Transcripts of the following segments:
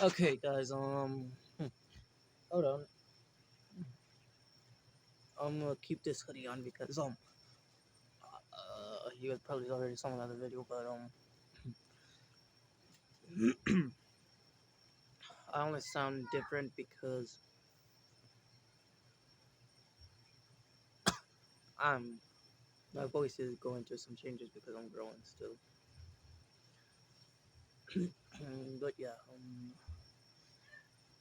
Okay, guys. Hold on. I'm gonna keep this hoodie on because you guys probably already saw another video, but I only sound different because I'm my voice is going through some changes because I'm growing still. But yeah,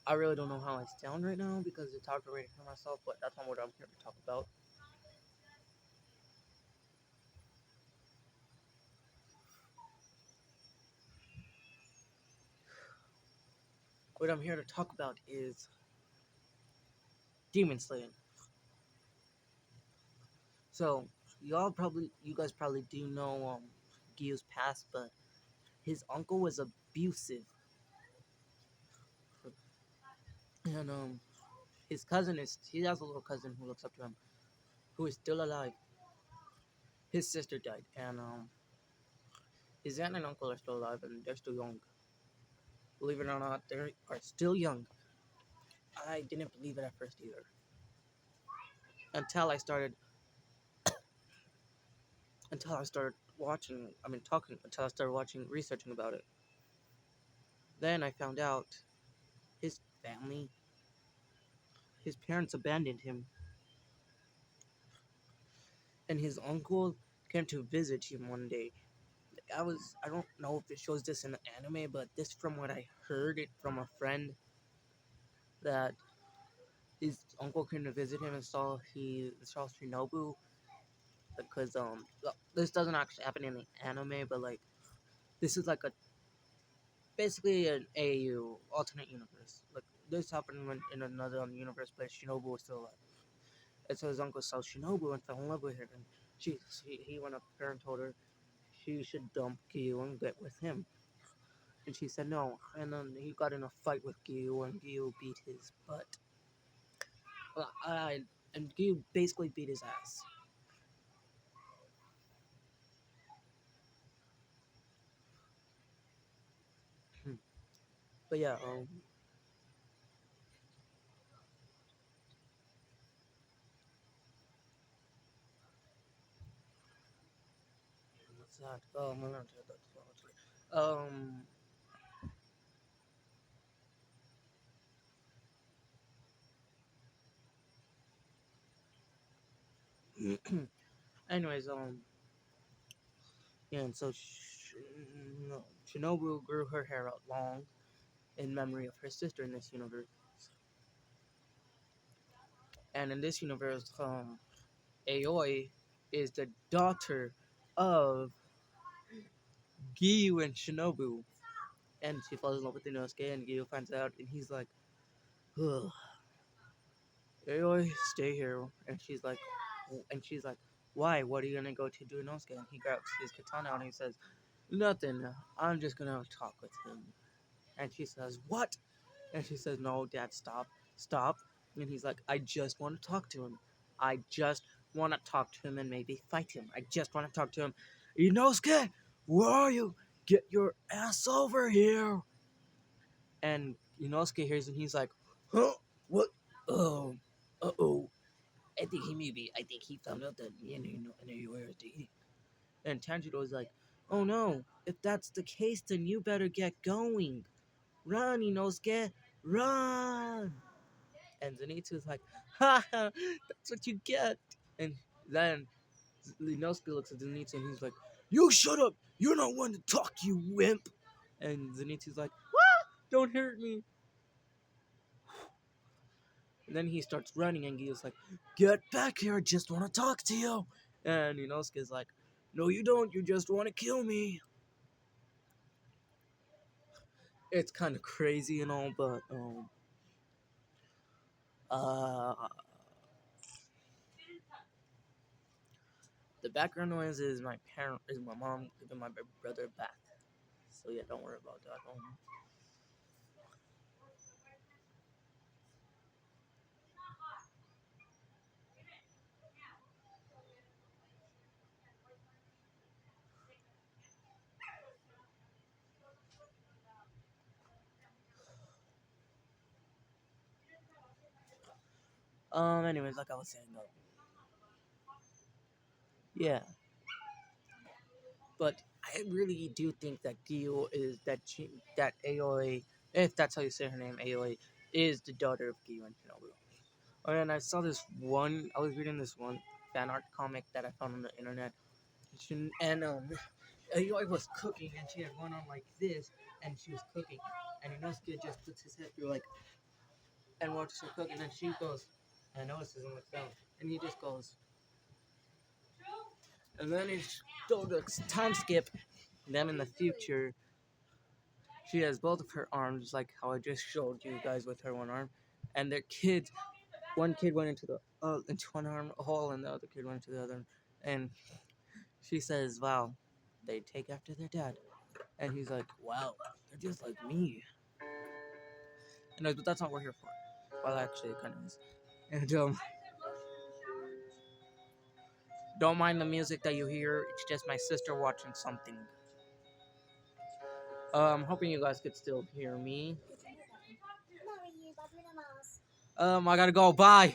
I really don't know how I sound right now because it's hard to rate for myself. But that's not what I'm here to talk about. What I'm here to talk about is demon slaying. So you guys probably do know Gio's past, but his uncle was abusive, and his cousin he has a little cousin who looks up to him, who is still alive. His sister died, and his aunt and uncle are still alive, and they're still young. Believe it or not, they are still young. I didn't believe it at first either, until I started watching. I mean, talking until I started watching, researching about it. Then I found out his family, his parents abandoned him, and his uncle came to visit him one day. I don't know if it shows this in the anime, but this from what I heard it from a friend that his uncle came to visit him and saw Shinobu because this doesn't actually happen in the anime, but like this is like a basically an AU alternate universe. Like this happened when in another universe, but Shinobu was still alive. And so his uncle saw Shinobu and fell in love with her, and he went up to her and told her she should dump Gyu and get with him. And she said no, and then he got in a fight with Gyu, and Gyu beat his butt. And Gyu basically beat his ass. Hmm. But yeah, what's that? I'm gonna tell that actually. Anyways, yeah, and so no, Shinobu grew her hair out long in memory of her sister in this universe. And in this universe, Aoi is the daughter of Giyu and Shinobu. And she falls in love with Inosuke, and Giyu finds out, and he's like, ugh, Aoi, stay here. And she's like, why? What are you gonna go to do Inosuke? And he grabs his katana and he says, nothing. I'm just gonna talk with him. And she says, what? And she says, no, Dad, stop, stop. And he's like, I just want to talk to him. I just want to talk to him and maybe fight him. I just want to talk to him. Inosuke, where are you? Get your ass over here. And Inosuke hears and he's like, huh? What? Oh, uh-oh. I think he found out that me and you were dating. And Tanjiro's like, oh no, if that's the case, then you better get going. Run, Inosuke, run! And Zenitsu's like, ha ha, that's what you get. And then Inosuke looks at Zenitsu and he's like, you shut up, you're not one to talk, you wimp. And Zenitsu's like, don't hurt me. And then he starts running and Gyo's like, get back here, I just want to talk to you. And Inosuke's like, no you don't, you just want to kill me. It's kind of crazy and all, but uh the background noise is my mom giving my brother a bath. So yeah, don't worry about that. Anyways, like I was saying though, yeah. But I really do think that Gio is that Aoi, if that's how you say her name, Aoi, is the daughter of Gio and Shinobu. And I saw this one. I was reading this one fan art comic that I found on the internet, and Aoi was cooking, and she had one on like this, and she was cooking, and Inosuke just puts his head through like and watches her cook, and then she goes, and notices him looks down, and he just goes, and then it's so the time skip. And then in the future, she has both of her arms, like how I just showed you guys with her one arm, and their kids. One kid went into the into one arm hole, and the other kid went into the other. And she says, "Wow, they take after their dad." And he's like, "Wow, they're just like me." And but that's not what we're here for. Well, actually, it kind of is. And don't mind the music that you hear. It's just my sister watching something. I'm hoping you guys could still hear me. I gotta go. Bye.